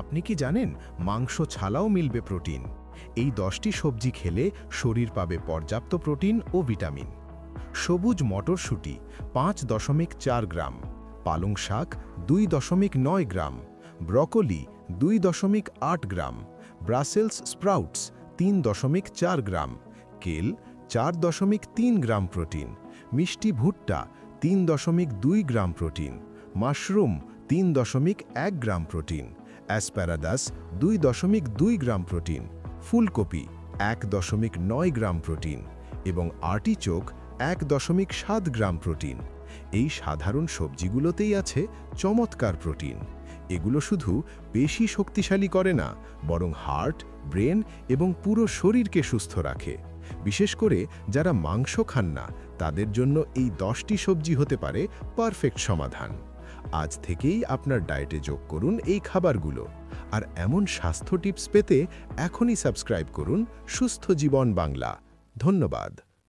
আপনি কি জানেন মাংস ছাড়াও মিলবে প্রোটিন? এই 10টি সবজি খেলে শরীর পাবে পর্যাপ্ত প্রোটিন ও ভিটামিন। সবুজ মটরশুঁটি 5.4 গ্রাম, পালং শাক 2.9 gram, broccoli 2.8 gram, Brussels sprouts 3.4 gram, kale 4.3 gram protein, মিষ্টি ভুট্টা 3.2 gram protein, mushroom 3.1 gram protein, asparagus 2.2 gram protein, ফুলকপি 1.9 গ্রাম প্রোটিন এবং আর্টিচোক 1.7 গ্রাম প্রোটিন। এই সাধারণ সবজিগুলোতেই আছে চমৎকার প্রোটিন। এগুলো শুধু পেশি শক্তিশালী করে না, বরং হার্ট, ব্রেন এবং পুরো শরীরকে সুস্থ রাখে। বিশেষ করে যারা মাংস খান না, তাদের জন্য এই 10টি সবজি হতে পারে পারফেক্ট সমাধান। আজ থেকেই আপনার ডায়েটে যোগ করুন এই খাবারগুলো। আর এমন স্বাস্থ্য টিপস পেতে এখনই সাবস্ক্রাইব করুন সুস্থ জীবন বাংলা। ধন্যবাদ।